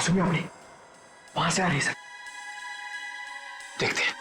सुनिए अपनी वहां से आ रही सर, देखते हैं।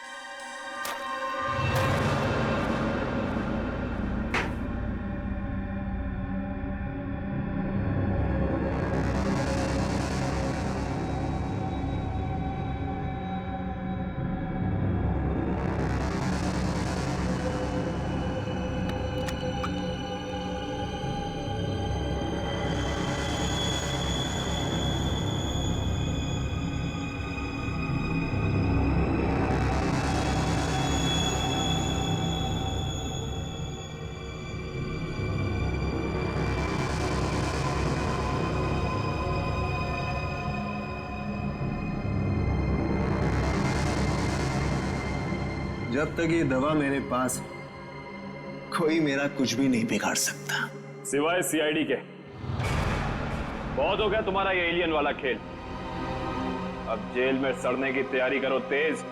जब तक ये दवा मेरे पास है, कोई मेरा कुछ भी नहीं बिगाड़ सकता। सिवाय सीआईडी के। बहुत हो गया तुम्हारा ये एलियन वाला खेल। अब जेल में सड़ने की तैयारी करो तेज।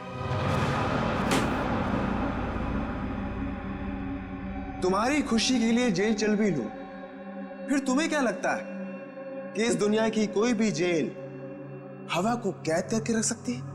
तुम्हारी खुशी के लिए जेल चल भी लूं, फिर तुम्हें क्या लगता है कि इस दुनिया की कोई भी जेल हवा को कैद करके रख सकती है?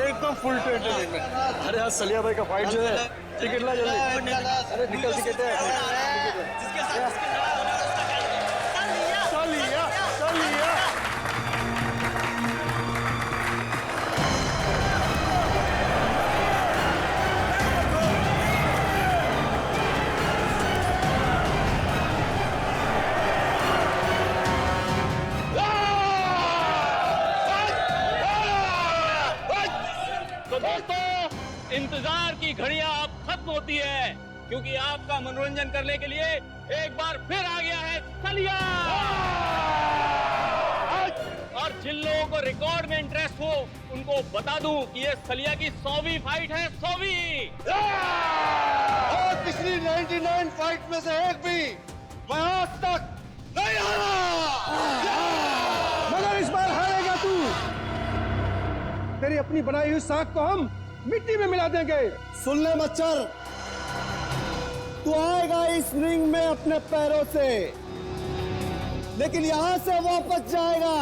एकदम फुल एंटरटेनमेंट। अरे आज सलिया भाई का फाइट जो है, टिकट ला जल्दी। अरे निकल टिकट है। सलिया। तो दोस्तों, इंतजार की घड़ियां अब खत्म होती है, क्योंकि आपका मनोरंजन करने के लिए एक बार फिर आ गया है सलिया। और जिन लोगों को रिकॉर्ड में इंटरेस्ट हो, उनको बता दूं कि ये सलिया की 100वीं फाइट है। 100वीं। और पिछली 99 फाइट में से एक भी मैं आज तक नहीं हारा। मगर इस बार हारेगा तू। तेरी अपनी बनाई हुई साख को हम मिट्टी में मिला देंगे। सुन ले मच्छर, तू आएगा इस रिंग में अपने पैरों से, लेकिन यहां से वापस जाएगा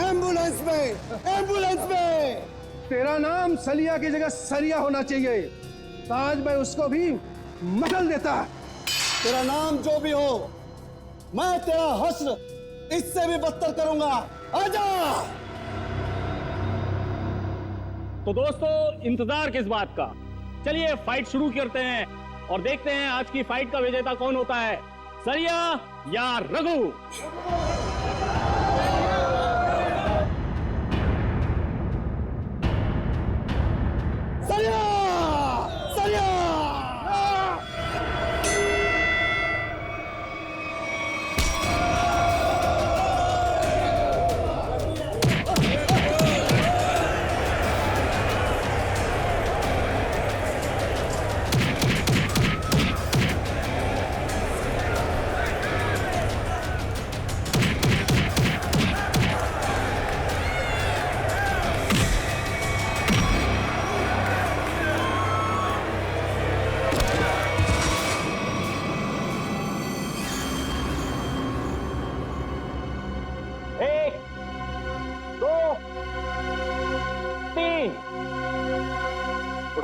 एम्बुलेंस में। तेरा नाम सलिया की जगह सरिया होना चाहिए। आज मैं उसको भी मसल देता। तेरा नाम जो भी हो, मैं तेरा हश्र इससे भी बदतर करूंगा। आजा। तो दोस्तों, इंतजार किस बात का, चलिए फाइट शुरू करते हैं और देखते हैं आज की फाइट का विजेता कौन होता है, सलिया या रघु। सलिया।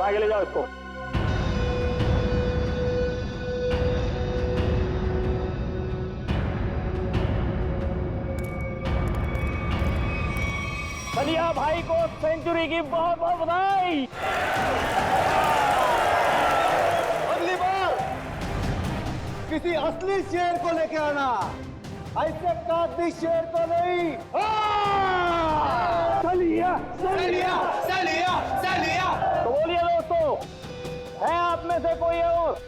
आगे ले जाओ इसको। सलिया भाई को सेंचुरी की बहुत बहुत बधाई। अगली बार किसी असली शेर को लेके आना, ऐसे काती शेर को नहीं। सलिया सलिया सलिया सलिया। तो बोलिए दोस्तों, है आप में से कोई और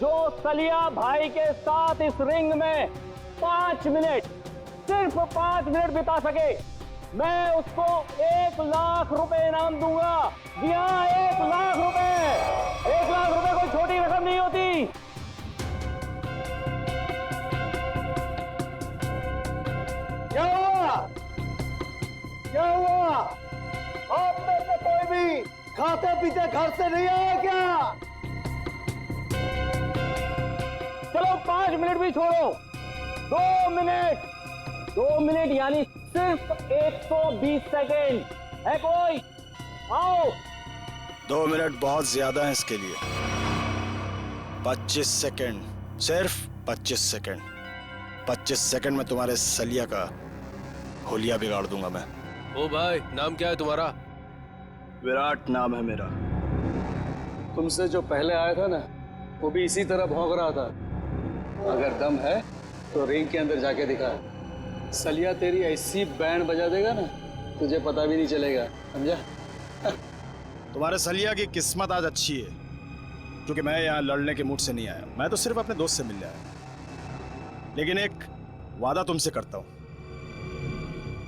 जो सलिया भाई के साथ इस रिंग में 5 मिनट, सिर्फ 5 मिनट बिता सके? मैं उसको 1 लाख रुपए इनाम दूंगा। जी हाँ, 1 लाख रुपए। 1 लाख रुपए कोई छोटी रकम नहीं होती। क्या हुआ? क्या हुआ? आप में से कोई भी खाते पीते घर से नहीं आया क्या? चलो 5 मिनट भी छोड़ो, 2 मिनट। 2 मिनट यानी सिर्फ 120 सेकेंड है कोई? आओ। 2 मिनट बहुत ज्यादा है इसके लिए। 25 सेकेंड, सिर्फ 25 सेकेंड। 25 सेकेंड में तुम्हारे सलिया का होलिया बिगाड़ दूंगा मैं। ओ भाई, नाम क्या है तुम्हारा? विराट नाम है मेरा। तुमसे जो पहले आया था ना, वो भी इसी तरह भौंक रहा था। अगर दम है तो रिंग के अंदर जाके दिखा। सलिया तेरी ऐसी बैंड बजा देगा ना, तुझे पता भी नहीं चलेगा, समझा? तुम्हारे सलिया की किस्मत आज अच्छी है, क्योंकि मैं यहाँ लड़ने के मूड से नहीं आया। मैं तो सिर्फ अपने दोस्त से मिलने आया। लेकिन एक वादा तुमसे करता हूँ,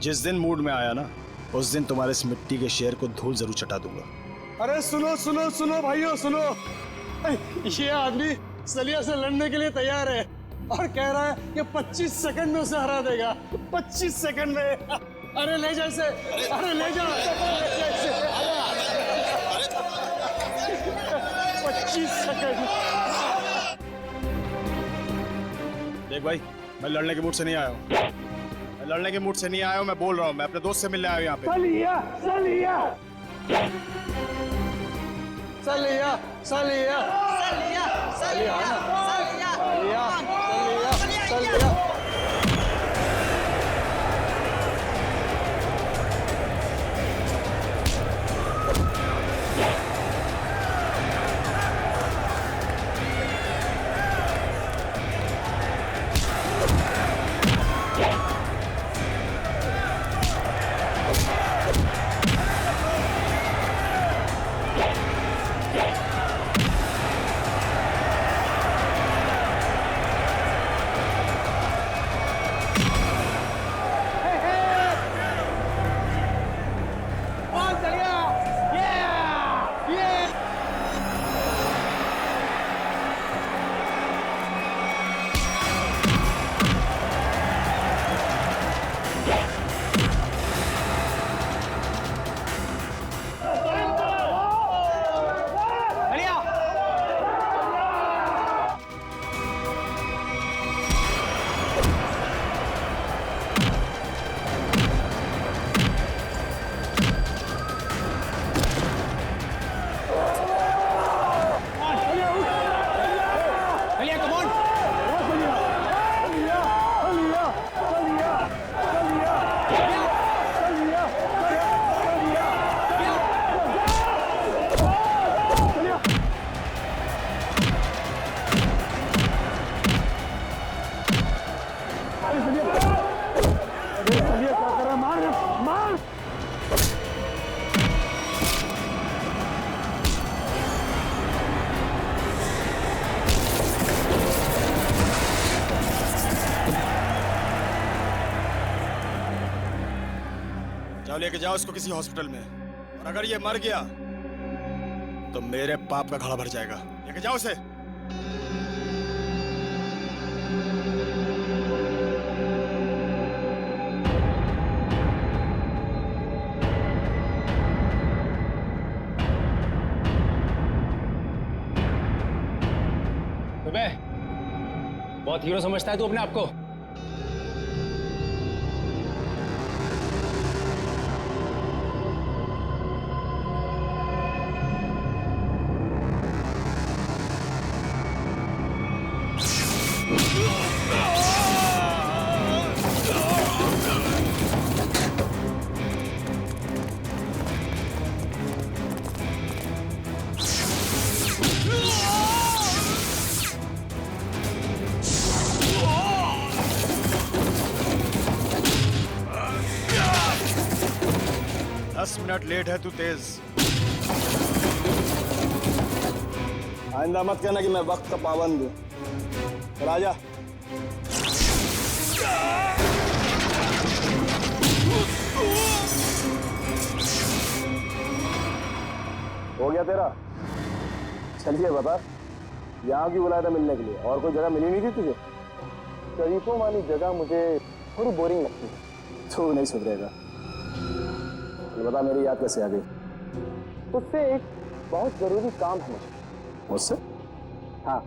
जिस दिन मूड में आया ना, उस दिन तुम्हारे इस मिट्टी के शेर को धूल जरूर चटा दूंगा। अरे सुनो सुनो सुनो भाइयों, सुनो। ये आदमी सलिया से लड़ने के लिए तैयार है और कह रहा है कि 25 सेकंड में उसे हरा देगा। 25 सेकंड में? अरे ले जा इसे, अरे ले जा, 25 सेकंड। देख भाई, मैं लड़ने के मूड से नहीं आया हूँ। मैं लड़ने के मूड से नहीं आया हूँ, मैं बोल रहा हूँ। मैं अपने दोस्त से मिलने आया हूँ यहाँ पे। सलिया सलिया सलिया सलिया सलिया सलिया सलिया सलिया सलिया। जाओ, लेके जाओ इसको किसी हॉस्पिटल में, और अगर ये मर गया तो मेरे पाप का घड़ा भर जाएगा। लेके जाओ उसे। बहुत हीरो समझता है तू अपने आप को। मिनट लेट है तू तेज। आइंदा मत कहना कि मैं वक्त का पाबंद हूं। राजा हो गया तेरा? चलिए बता, यहाँ की बुलाया था मिलने के लिए, और कोई जगह मिली नहीं थी तुझे? शरीफों वाली जगह मुझे थोड़ी बोरिंग लगती है। तू नहीं सुधरेगा। बता मेरी याद कैसे आ गई? तुझसे एक बहुत जरूरी काम है मुझे। मुझसे? हाँ।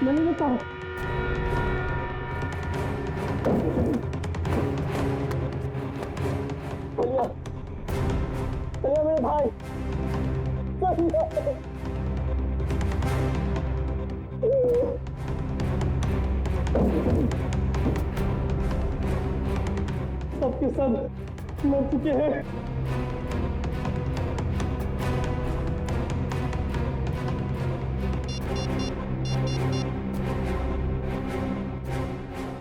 नहीं बताओ। चलिए मेरे भाई, सबके सब मर चुके हैं।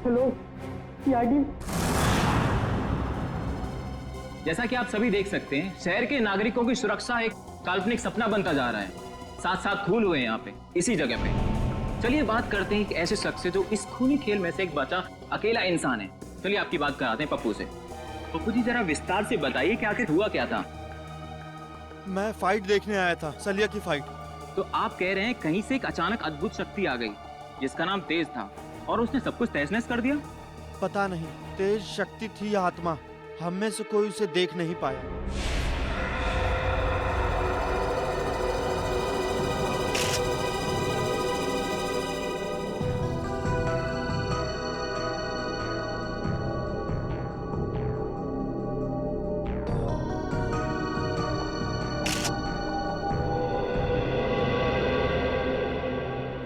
Hello CID. जैसा कि आप सभी देख सकते हैं, शहर के नागरिकों की सुरक्षा एक काल्पनिक सपना बनता जा रहा है। साथ साथ खून हुए यहाँ पे, इसी जगह पे। चलिए बात करते हैं एक ऐसे शख्स से जो इस खूनी खेल में से एक बचा अकेला इंसान है। चलिए आपकी बात कराते हैं पप्पू से। पप्पू जी जरा विस्तार से बताइए कि आखिर हुआ क्या था? मैं फाइट देखने आया था, सलिया की फाइट। तो आप कह रहे हैं कहीं से एक अचानक अद्भुत शक्ति आ गई जिसका नाम तेज था और उसने सब कुछ तहस नहस कर दिया? पता नहीं तेज शक्ति थी या आत्मा, हम में से कोई उसे देख नहीं पाया।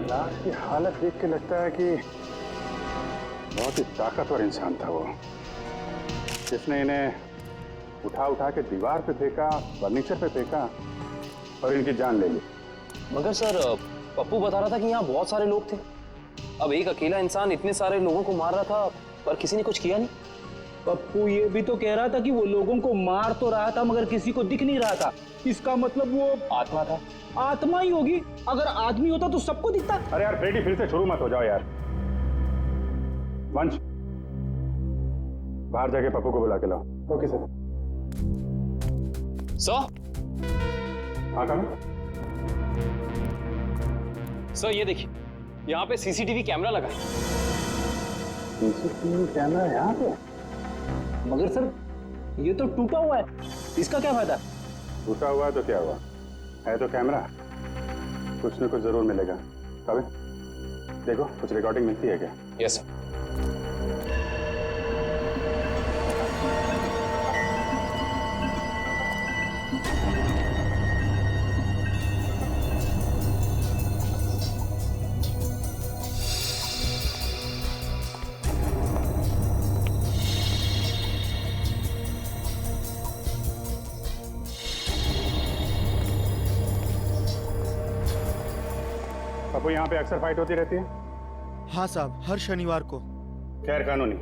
लाश की हालत देख के लगता है कि बहुत ही ताकतवर इंसान था वो, जिसने इन्हें उठा उठा के दीवार पे फेंका, फर्नीचर पे फेंका और इनकी जान ले ली। मगर सर पप्पू बता रहा था कि यहाँ बहुत सारे लोग थे। अब एक अकेला इंसान इतने सारे लोगों को मार रहा था पर किसी ने कुछ किया नहीं। पप्पू ये भी तो कह रहा था कि वो लोगों को मार तो रहा था मगर किसी को दिख नहीं रहा था। इसका मतलब वो आत्मा था। आत्मा ही होगी। अगर आदमी होता तो सबको दिखता। अरे यार फ्रेडी, फिर से शुरू मत हो जाओ यार। वंश, बाहर जाके पप्पू को बुला के लाओ। Okay sir. सर? हाँ कम। सर ये देखिए, यहाँ पे सीसीटीवी कैमरा लगा है। सीसीटीवी कैमरा यहाँ पे? मगर सर ये तो टूटा हुआ है, इसका क्या फायदा? टूटा हुआ है तो क्या हुआ, है तो कैमरा, कुछ न कुछ जरूर मिलेगा। अबे देखो कुछ रिकॉर्डिंग मिलती है क्या? Yes sir. पप्पू, यहाँ पे अक्सर फाइट होती रहती है? हाँ साहब, हर शनिवार को। खैर कानूनी?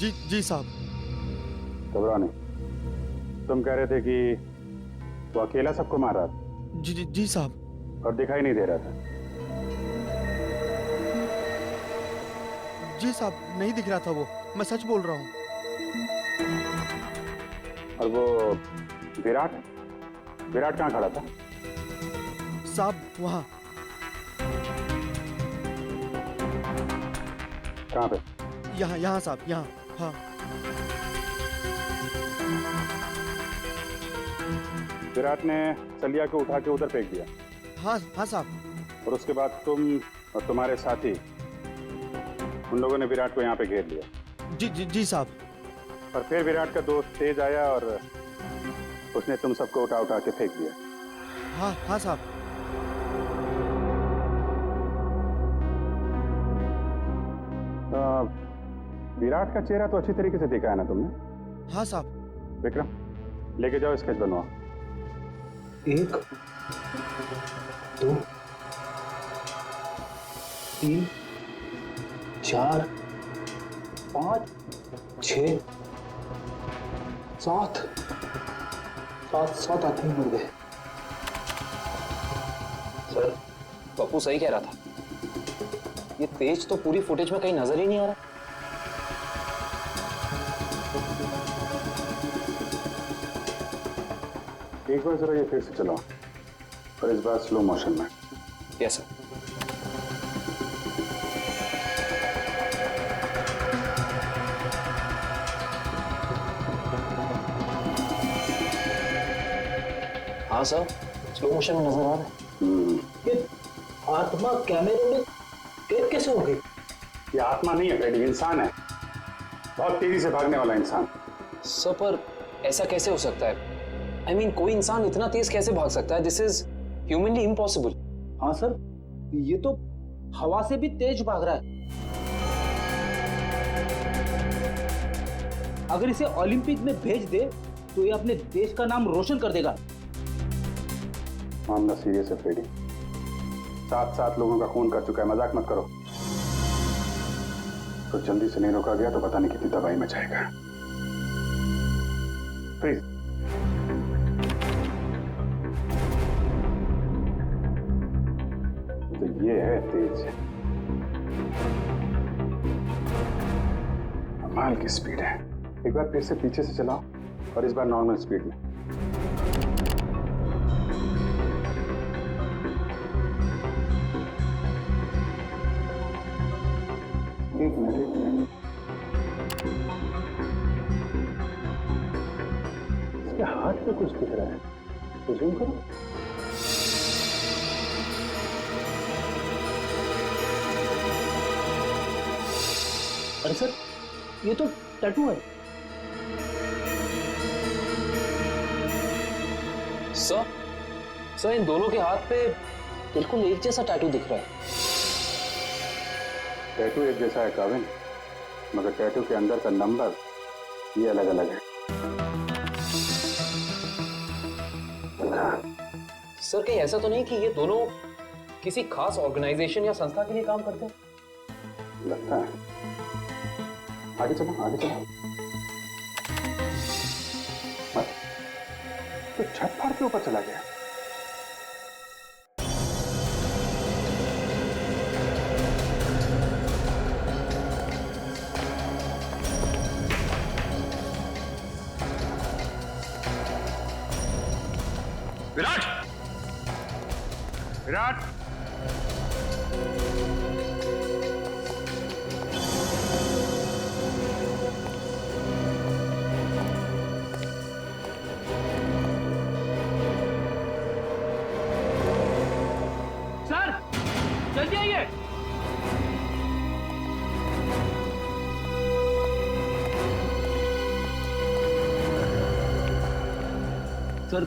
जी जी साहब। घबराओ नहीं। तुम कह रहे थे कि वो अकेला सबको मार रहा था? जी जी जी साहब। और दिखाई नहीं दे रहा था? जी साहब, नहीं दिख रहा था वो, मैं सच बोल रहा हूँ। और वो विराट, विराट कहाँ खड़ा था? साहब वहाँ। कहाँ पे? यहाँ यहाँ साहब, यहाँ। हाँ विराट ने सलिया को उठा के उधर फेंक दिया। हाँ हाँ साहब। और उसके बाद तुम और तुम्हारे साथी उन लोगों ने विराट को यहाँ पे घेर लिया। जी साहब। और फिर विराट का दोस्त तेज आया और उसने तुम सबको उठा उठा के फेंक दिया। हाँ साहब। विराट का चेहरा तो अच्छी तरीके से देखा है ना तुमने? हाँ साहब। विक्रम, लेके जाओ, स्केच बनवाओ। 1 2 3 4 5 6 7 आदमी मर गए। सर, पप्पू सही कह रहा था, ये तेज तो पूरी फुटेज में कहीं नजर ही नहीं आ रहा। एक बार जरा ये फिर से चलाओ, और इस बार स्लो मोशन में। Yes sir. हाँ सर, स्लो मोशन में नजर आ रहा है। ये आत्मा कैमरे में कैद कैसे हो गई? ये आत्मा नहीं है फ्रेडी, इंसान है, बहुत तेजी से भागने वाला इंसान। सर, पर ऐसा कैसे हो सकता है? I mean, कोई इंसान इतना तेज कैसे भाग सकता है? This is humanly impossible. हाँ सर, ये तो हवा से भी तेज भाग रहा है। अगर इसे ओलंपिक में भेज दे तो ये अपने देश का नाम रोशन कर देगा। मामला सीरियस है फ्रेडी, 7 लोगों का खून कर चुका है, मजाक मत करो। तो जल्दी से नहीं रोका गया तो पता नहीं कितनी तबाही मचाएगा। प्लीज। तो ये है तेज, कमाल की स्पीड है। एक बार फिर से पीछे से चलाओ, और इस बार नॉर्मल स्पीड में। एक मिनट, इसके हाथ पे कुछ दिख रहा है, तो जूम करो। अरे सर, ये तो टैटू है। सर, इन दोनों के हाथ पे बिल्कुल एक जैसा टैटू दिख रहा है। टैटू एक जैसा है काविन, मगर टैटू के अंदर का नंबर ये अलग अलग है। सर, कहीं ऐसा तो नहीं कि ये दोनों किसी खास ऑर्गेनाइजेशन या संस्था के लिए काम करते हैं? लगता है। आगे चलो, आगे चलो। मत। तो छत फाड़ के ऊपर चला गया। विराट! विराट! सर, जल्दी आइए। सर,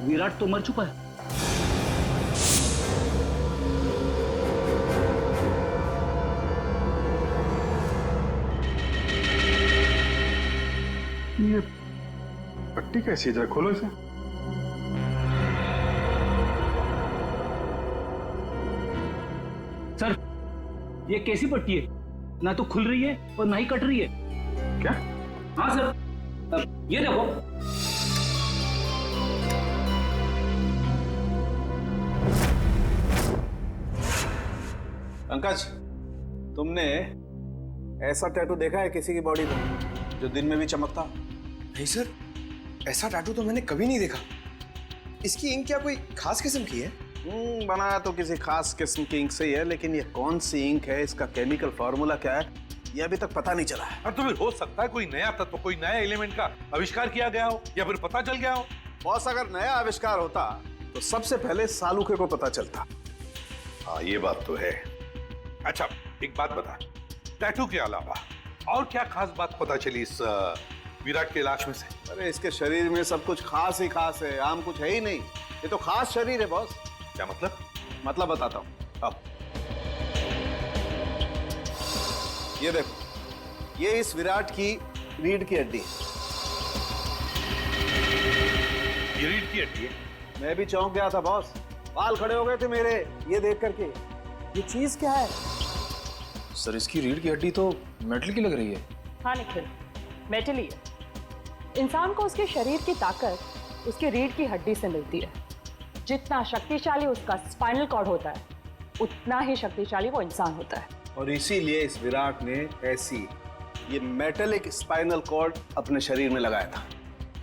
विराट तो मर चुका है। ये पट्टी कैसी है? खोलो इसे। सर, ये कैसी पट्टी है? ना तो खुल रही है और ना ही कट रही है। क्या? हाँ सर, ये देखो। पंकज, तुमने ऐसा टैटू देखा है किसी की बॉडी पे जो दिन में भी चमकता? नहीं सर, ऐसा टैटू तो मैंने कभी नहीं देखा। इसकी इंक क्या कोई खास किस्म की है? बनाया तो किसी खास किस्म की इंक से ही है, लेकिन ये कौन सी इंक है, इसका केमिकल फॉर्मूला क्या है, ये अभी तक पता नहीं चला है। और तो फिर हो सकता है कोई नया तत्व, कोई नया एलिमेंट का आविष्कार किया गया हो या फिर पता चल गया हो। बॉस, अगर नया आविष्कार होता तो सबसे पहले सालूके को पता चलता। हाँ, ये बात तो है। अच्छा, एक बात बता, टैटू के अलावा और क्या खास बात पता चली इस विराट के लाश में से? अरे इसके शरीर में सब कुछ खास ही खास है, आम कुछ है ही नहीं। ये तो खास शरीर है बॉस। क्या मतलब? मतलब बताता हूँ। अब ये देखो, ये इस विराट की रीढ़ की हड्डी है। ये रीढ़ की हड्डी है? मैं भी चौंक गया था बॉस, बाल खड़े हो गए थे मेरे ये देख करके। ये चीज क्या है? सर, इसकी रीढ़ की हड्डी तो मेटल की लग रही है। हाँ निखिल, मेटल ही है। इंसान को उसके शरीर की ताकत उसके रीढ़ की हड्डी से मिलती है। जितना शक्तिशाली उसका स्पाइनल कॉर्ड होता है, उतना ही शक्तिशाली वो इंसान होता है। और इसीलिए इस विराट ने ऐसी ये मेटलिक स्पाइनल कॉर्ड अपने शरीर में लगाया था,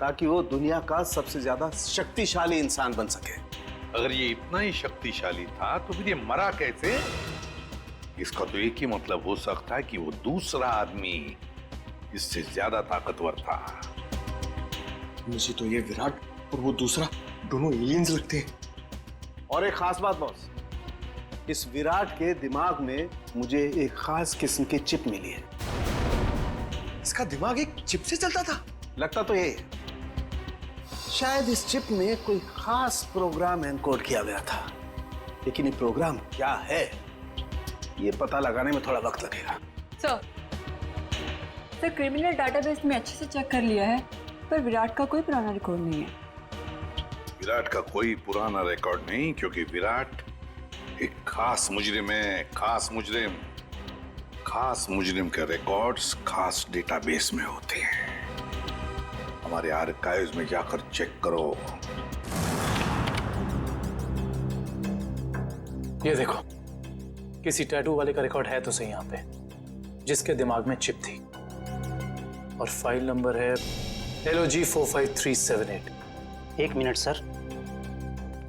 ताकि वो दुनिया का सबसे ज्यादा शक्तिशाली इंसान बन सके। अगर ये इतना ही शक्तिशाली था तो फिर ये मरा कैसे? इसका तो एक ही मतलब हो सकता है कि वो दूसरा आदमी इससे ज्यादा ताकतवर था। मुझे तो ये विराट और वो दूसरा दोनों एलियंस लगते हैं। और एक खास बात बॉस, इस विराट के दिमाग में मुझे एक खास किस्म की चिप मिली है। इसका दिमाग एक चिप से चलता था? लगता तो ये है। शायद इस चिप में कोई खास प्रोग्राम एनकोड किया गया था, लेकिन ये प्रोग्राम क्या है ये पता लगाने में थोड़ा वक्त लगेगा। सर, क्रिमिनल डाटाबेस में अच्छे से चेक कर लिया है, पर विराट का कोई पुराना रिकॉर्ड नहीं है। विराट का कोई पुराना रिकॉर्ड नहीं, क्योंकि विराट एक खास मुजरिम है। खास मुजरिम के रिकॉर्ड्स खास डेटाबेस में होते हैं। हमारे आर्काइव्स में जाकर चेक करो। ये देखो, किसी टैटू वाले का रिकॉर्ड है तो सही यहाँ पे, जिसके दिमाग में चिप थी, और फाइल नंबर है LOG 45378। एक मिनट सर,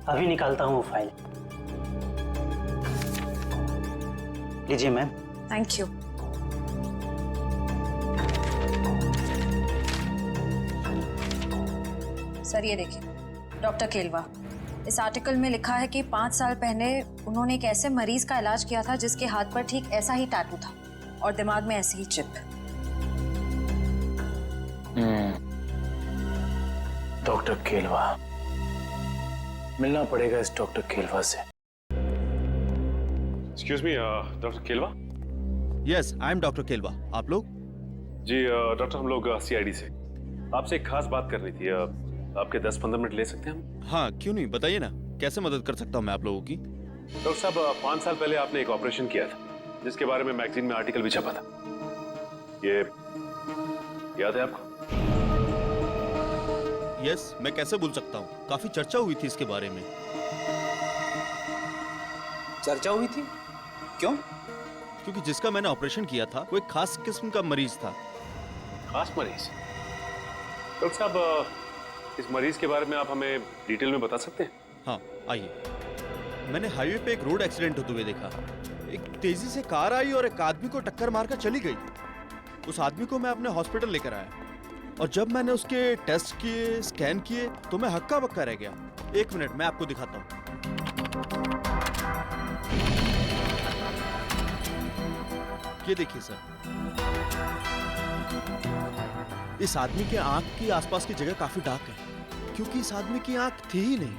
अभी निकालता हूँ वो फाइल। लीजिए मैम। Thank you. सर ये देखिए, डॉक्टर केलवा, इस आर्टिकल में लिखा है कि 5 साल पहले उन्होंने एक ऐसे मरीज का इलाज किया था जिसके हाथ पर ठीक ऐसा ही टैटू था और दिमाग में ऐसी ही चिप। डॉक्टर केलवा, मिलना पड़ेगा इस डॉक्टर केलवा से। Excuse me, doctor Kelwa. Yes, I am doctor Kelwa. आप लोग? जी डॉक्टर, हम लोग CID से आपसे एक खास बात करनी थी। आपके 10-15 मिनट ले सकते हैं हम? हाँ, क्यों नहीं, बताइए ना, कैसे मदद कर सकता हूँ मैं आप लोगों की? डॉक्टर साहब, 5 साल पहले आपने एक ऑपरेशन किया था जिसके बारे में मैगजीन में आर्टिकल भी छपा था। ये याद है आपको? यस, मैं कैसे भूल सकता हूँ, काफी चर्चा हुई थी इसके बारे में। चर्चा हुई थी? क्यों? क्योंकि जिसका मैंने ऑपरेशन किया था वो एक खास किस्म का मरीज था। खास मरीज? डॉक्टर साहब, इस मरीज के बारे में आप हमें डिटेल में बता सकते हैं? हाँ, आइए। मैंने हाईवे पे एक रोड एक्सीडेंट होते हुए देखा। एक तेजी से कार आई और एक आदमी को टक्कर मारकर चली गई। उस आदमी को मैं अपने हॉस्पिटल लेकर आया, और जब मैंने उसके टेस्ट किए, स्कैन किए, तो मैं हक्का बक्का रह गया। एक मिनट, मैं आपको दिखाता हूँ। ये देखिए सर, इस आदमी के आंख की आसपास की जगह काफी डार्क है, क्योंकि इस आदमी की आंख थी ही नहीं।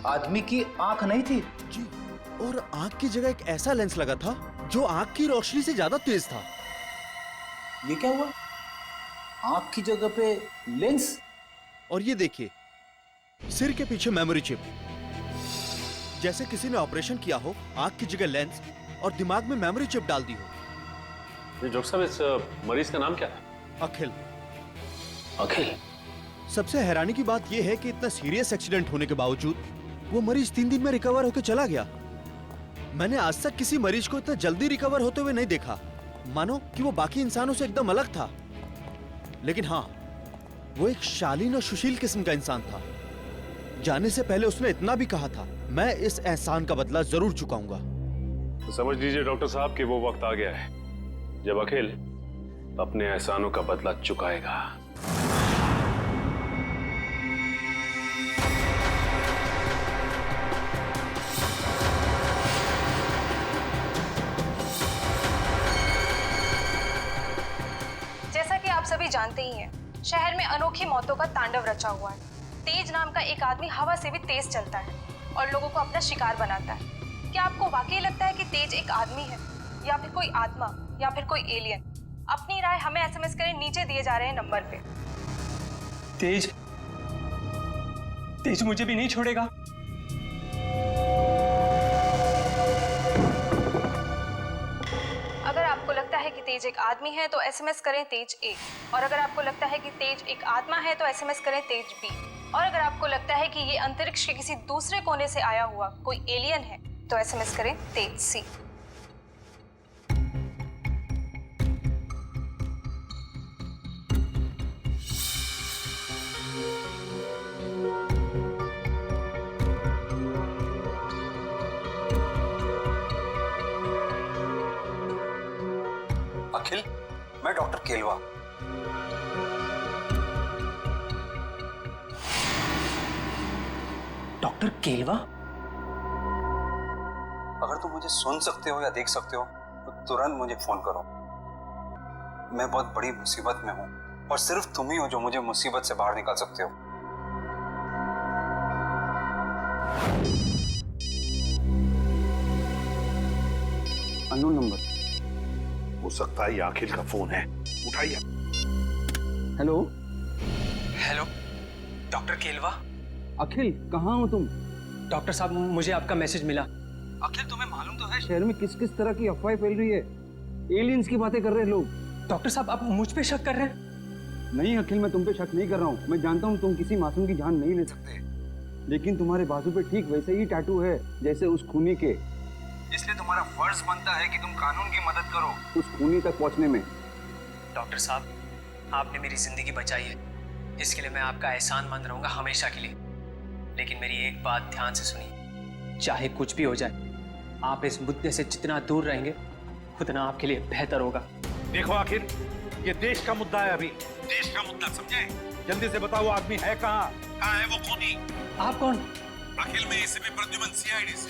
आदमी की आंख नहीं थी? जी, और आंख की जगह एक ऐसा लेंस लगा था जो आंख की रोशनी से ज्यादा तेज था। ये क्या हुआ? आंख की जगह पे लेंस? और ये देखिए, सिर के पीछे मेमोरी चिप, जैसे किसी ने ऑपरेशन किया हो, आंख की जगह लेंस और दिमाग में मेमोरी चिप डाल दी हो। डॉक्टर साहब, इस मरीज का नाम क्या था? अखिल। अखिल? सबसे हैरानी की बात यह है कि इतना सीरियस एक्सीडेंट होने के बावजूद वो मरीज 3 दिन में रिकवर होकर चला गया। मैंने आज तक किसी मरीज को इतना जल्दी रिकवर होते हुए नहीं देखा, मानो कि वो बाकी इंसानों से एकदम अलग था। लेकिन हाँ, वो एक शालीन और सुशील किस्म का इंसान था। जाने से पहले उसने इतना भी कहा था, मैं इस एहसान का बदला जरूर चुकाऊंगा। तो समझ लीजिए डॉक्टर साहब कि वो वक्त आ गया है जब अखिल अपने एहसानों का बदला चुकाएगा। जैसा कि आप सभी जानते ही हैं, शहर में अनोखी मौतों का तांडव रचा हुआ है। तेज नाम का एक आदमी हवा से भी तेज चलता है और लोगों को अपना शिकार बनाता है। क्या आपको वाकई लगता है कि तेज एक आदमी है या फिर कोई आत्मा या फिर कोई एलियन? अपनी राय हमें एसएमएस करें, नीचे दिए जा रहे हैं नंबर पे। तेज मुझे भी नहीं छोड़ेगा। अगर आपको लगता है कि तेज एक आदमी है तो एसएमएस करें तेज A, और अगर आपको लगता है कि तेज एक आत्मा है तो एसएमएस करें तेज B, और अगर आपको लगता है कि ये अंतरिक्ष के किसी दूसरे कोने से आया हुआ कोई एलियन है तो एसएमएस करें तेज C। अखिल, मैं डॉक्टर केलवा। डॉक्टर केलवा? अगर तुम मुझे सुन सकते हो या देख सकते हो तो तुरंत मुझे फोन करो। मैं बहुत बड़ी मुसीबत में हूं और सिर्फ तुम ही हो जो मुझे मुसीबत से बाहर निकाल सकते हो। Unknown number. हो सकता है ये अखिल का फोन है, उठाइए। Hello hello, doctor Kelwa? Akhil, कहाँ हो तुम? डॉक्टर साहब, मुझे आपका मैसेज मिला। अखिल, तुम्हें मालूम तो है शहर में किस किस तरह की अफवाहें फैल रही है। एलियंस की बातें कर रहे हैं लोग। डॉक्टर साहब, आप मुझ पे शक कर रहे हैं? नहीं अखिल, मैं तुम पे शक नहीं कर रहा हूँ। मैं जानता हूँ तुम किसी मासूम की जान नहीं ले सकते, लेकिन तुम्हारे बाजू पे ठीक वैसे ही टैटू है जैसे उस खूनी के। इसलिए तुम्हारा फर्ज बनता है कि तुम कानून की मदद करो उस खूनी तक पहुंचने में। डॉक्टर साहब, आपने मेरी जिंदगी बचाई है, इसके लिए मैं आपका एहसानमंद रहूंगा हमेशा के लिए। लेकिन मेरी एक बात ध्यान से सुनिए, चाहे कुछ भी हो जाए, आप इस मुद्दे से जितना दूर रहेंगे उतना आपके लिए बेहतर होगा। देखो आखिर ये देश का मुद्दा है, अभी देश का मुद्दा, समझे? जल्दी से बताओ, आदमी है कहाँ है वो खूनी? आप कौन? अखिल में एसीपी प्रद्युमन, सीआईडी से।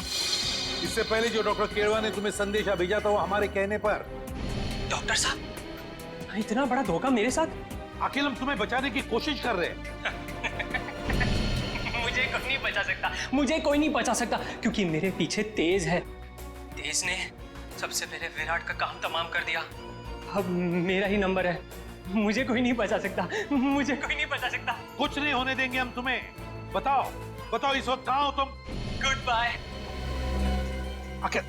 इससे पहले जो डॉक्टर केरवा ने तुम्हें संदेशा भेजा था वो हमारे कहने पर। डॉक्टर साहब, इतना बड़ा धोखा मेरे साथ? अखिल, हम तुम्हें बचाने की कोशिश कर रहे हैं। मुझे कोई नहीं बचा सकता, मुझे कोई नहीं बचा सकता, क्योंकि मेरे पीछे तेज है। तेज ने सबसे पहले विराट का काम तमाम कर दिया। अब मेरा ही नंबर है, मुझे कोई नहीं बचा सकता, मुझे कोई नहीं बचा सकता। कुछ नहीं होने देंगे हम तुम्हें। बताओ बताओ, इस वक्त कहाँ हो तुम? Goodbye. आखिर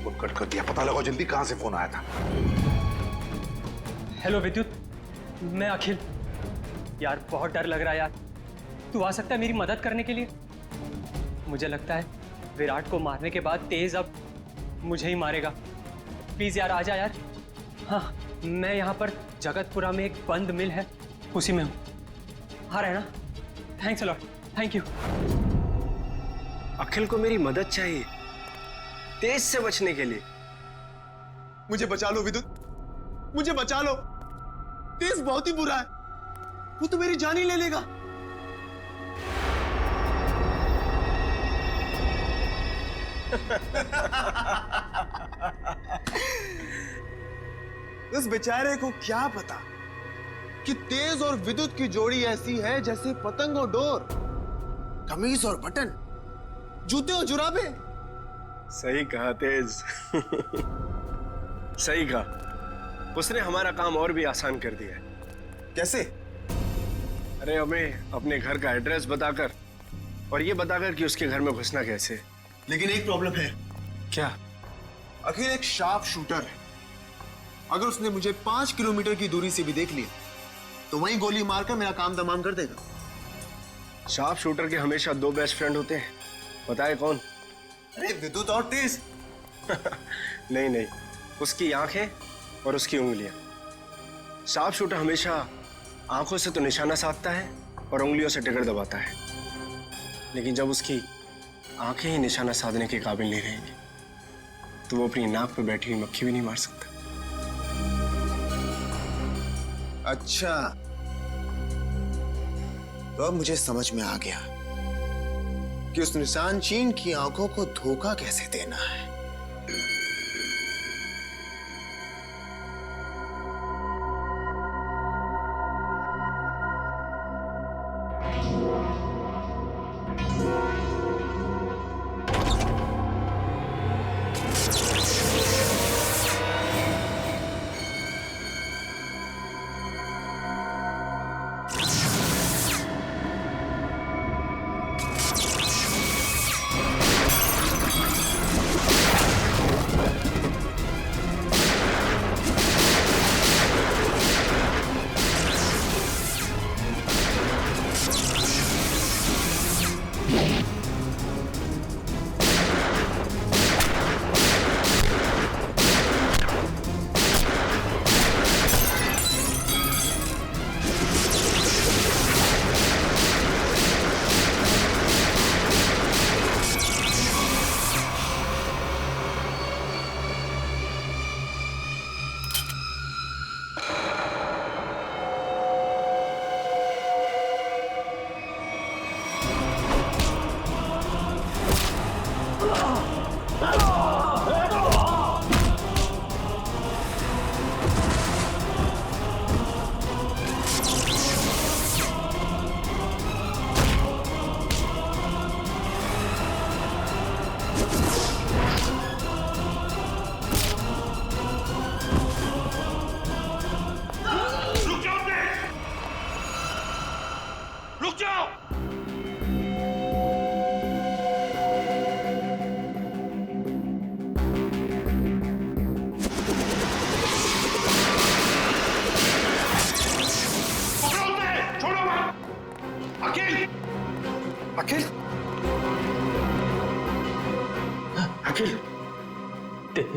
फोन कट कर दिया, पता लगाओ जल्दी कहाँ से फोन आया था। हेलो विद्युत, मैं अखिल। यार बहुत डर लग रहा है यार, तू आ सकता है मेरी मदद करने के लिए? मुझे लगता है विराट को मारने के बाद तेज अब मुझे ही मारेगा। प्लीज यार आजा यार। हाँ, मैं यहाँ पर जगतपुरा में एक बंद मिल है, उसी में हूँ। हाँ रहे ना? Thanks a lot, thank you. Akhil को मेरी मदद चाहिए तेज से बचने के लिए। मुझे बचा लो विद्युत, मुझे बचा लो। तेज बहुत ही बुरा है, वो तो मेरी जान ही ले लेगा। इस बेचारे को क्या पता कि तेज और विद्युत की जोड़ी ऐसी है जैसे पतंग और डोर, कमीज और बटन, जूते और जुराबे। सही कहा तेज। सही कहा, उसने हमारा काम और भी आसान कर दिया है। कैसे? अरे हमें अपने घर का एड्रेस बताकर और ये बताकर कि उसके घर में घुसना कैसे। लेकिन एक प्रॉब्लम है। क्या? अखिल एक शार्प शूटर है। अगर उसने मुझे 5 किलोमीटर की दूरी से भी देख लिया तो वहीं गोली मारकर मेरा काम तमाम कर देगा। शार्प शूटर के हमेशा 2 बेस्ट फ्रेंड होते हैं, बताए कौन? अरे विद्युत और तेज। नहीं नहीं, उसकी आंखें और उसकी उंगलियां। शार्प शूटर हमेशा आंखों से तो निशाना साधता है और उंगलियों से ट्रिगर दबाता है, लेकिन जब उसकी आंखें ही निशाना साधने के काबिल नहीं रहेंगी तो वो अपनी नाक पे बैठी हुई मक्खी भी नहीं मार सकता। अच्छा, तो अब मुझे समझ में आ गया कि उस निशान चीन की आंखों को धोखा कैसे देना है।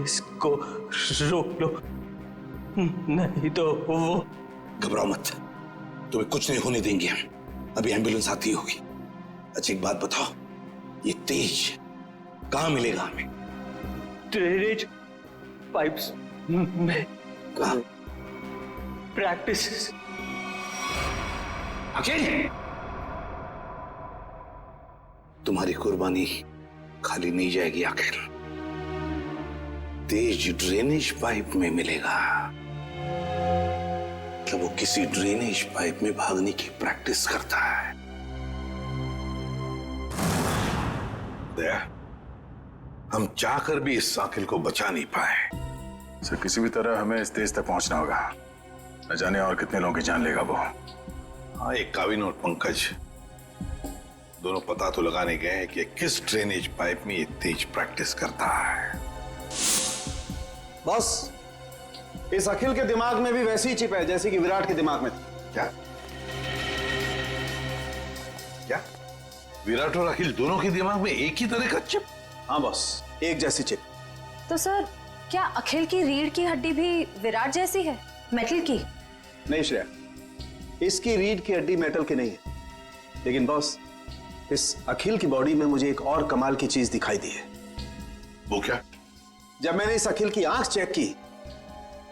इसको रोक लो, नहीं तो वो। घबराओ मत, तुम्हें कुछ नहीं होने देंगे हम। अभी एम्बुलेंस आती होगी। अच्छा एक बात बताओ, ये तेज कहाँ मिलेगा हमें? ड्रेनेज पाइप्स में। कहाँ? प्रैक्टिस। अकेले तुम्हारी कुर्बानी खाली नहीं जाएगी आखिर। तेज ड्रेनेज पाइप में मिलेगा। तो वो किसी ड्रेनेज पाइप में भागने की प्रैक्टिस करता है। दया, हम चाहकर भी इस साकिल को बचा नहीं पाए। सर किसी भी तरह हमें इस तेज तक पहुंचना होगा। न जाने और कितने लोगों की जान लेगा वो। हाँ, एक काविन और पंकज दोनों पता तो लगाने गए हैं कि किस ड्रेनेज पाइप में ये तेज प्रैक्टिस करता है। बॉस, इस अखिल के दिमाग में भी वैसी ही चिप है जैसी कि विराट के दिमाग में थी। क्या? क्या? विराट और अखिल दोनों के दिमाग में एक ही तरह का चिप? हाँ बॉस, एक जैसी चिप। तो सर, क्या अखिल की रीढ़ की हड्डी भी विराट जैसी है, मेटल की? नहीं श्रेया, इसकी रीढ़ की हड्डी मेटल की नहीं है। लेकिन बॉस, इस अखिल की बॉडी में मुझे एक और कमाल की चीज दिखाई दी है। वो क्या? जब मैंने इस अखिल की आंख चेक की,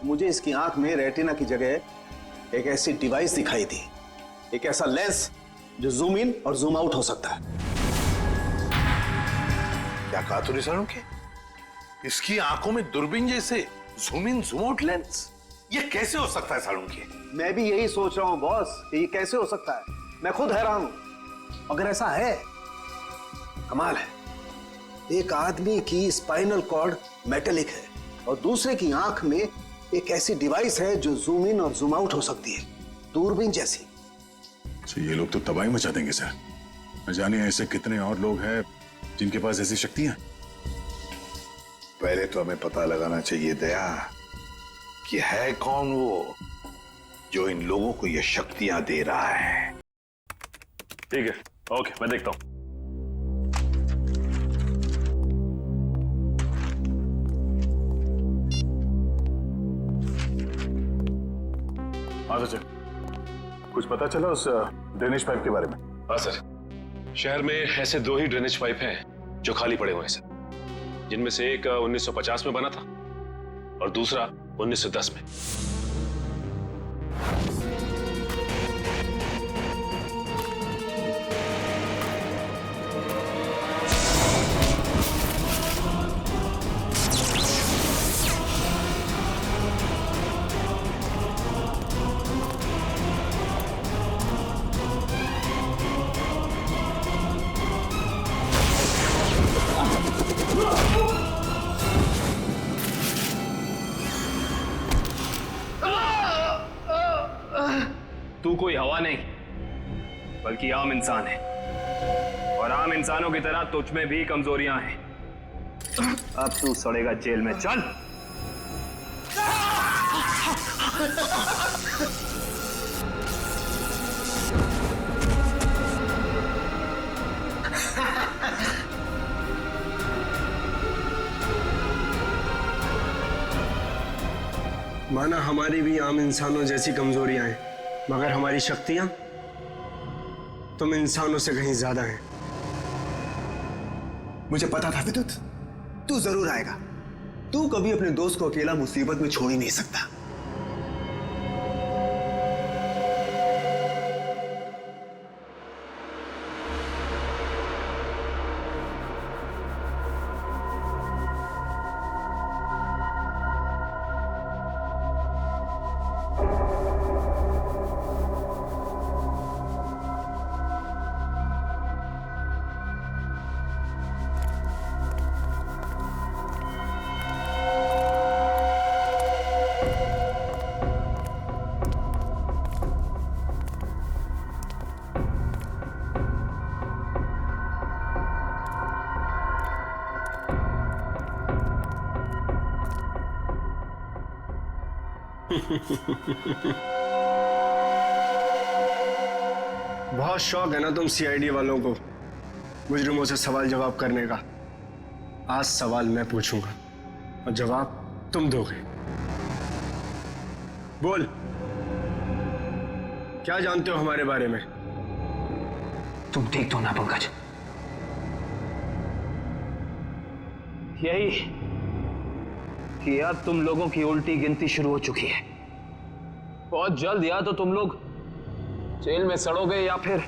मुझे इसकी आंख में रेटिना की जगह एक ऐसी डिवाइस दिखाई दी, एक ऐसा लेंस जो जूम इन और जूम आउट हो सकता है। क्या कहा तूने सालुंखे? इसकी आंखों में दूरबीन जैसे zoom in zoom out lens? ये कैसे हो सकता है सालुंखे? मैं भी यही सोच रहा हूं बॉस, ये कैसे हो सकता है। मैं खुद हैरान हूं। अगर ऐसा है, कमाल है। एक आदमी की स्पाइनल कॉर्ड मेटेलिक है और दूसरे की आंख में एक ऐसी डिवाइस है जो जूम इन और जूम आउट हो सकती है, दूरबीन जैसी। तो ये लोग तो तबाही मचा देंगे सर। न जाने ऐसे कितने और लोग हैं जिनके पास ऐसी शक्तियां। पहले तो हमें पता लगाना चाहिए दया कि है कौन वो जो इन लोगों को ये शक्तियां दे रहा है। ठीक है, ओके, मैं देखता हूं। हाँ सर, कुछ पता चला उस ड्रेनेज पाइप के बारे में? हाँ सर, शहर में ऐसे 2 ही ड्रेनेज पाइप हैं जो खाली पड़े हुए हैं सर। जिनमें से एक 1950 में बना था और दूसरा 1910 में। तू कोई हवा नहीं बल्कि आम इंसान है और आम इंसानों की तरह तुझ में भी कमजोरियां हैं। अब तू सड़ेगा जेल में। चल। माना हमारी भी आम इंसानों जैसी कमजोरियां हैं, मगर हमारी शक्तियां तुम इंसानों से कहीं ज्यादा हैं। मुझे पता था विद्युत, तू जरूर आएगा। तू कभी अपने दोस्त को अकेला मुसीबत में छोड़ ही नहीं सकता। बहुत शौक है ना तुम सीआईडी वालों को मुजरिमों से सवाल जवाब करने का। आज सवाल मैं पूछूंगा और जवाब तुम दोगे। बोल, क्या जानते हो हमारे बारे में? तुम देख दो ना पंकज, यही कि अब तुम लोगों की उल्टी गिनती शुरू हो चुकी है। बहुत जल्द या तो तुम लोग जेल में सड़ोगे या फिर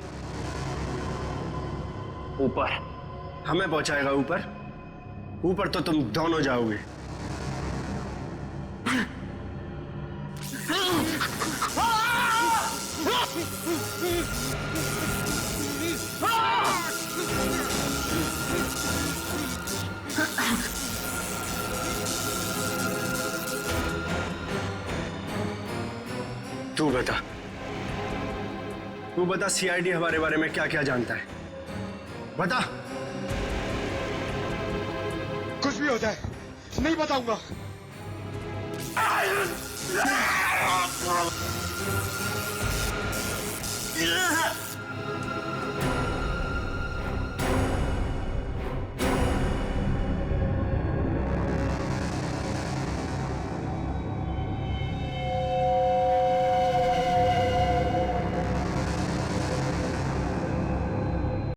ऊपर। हमें पहुंचाएगा ऊपर? ऊपर तो तुम दोनों जाओगे। तू बता सीआईडी हमारे बारे में क्या क्या जानता है? बता। कुछ भी हो जाए नहीं बताऊंगा।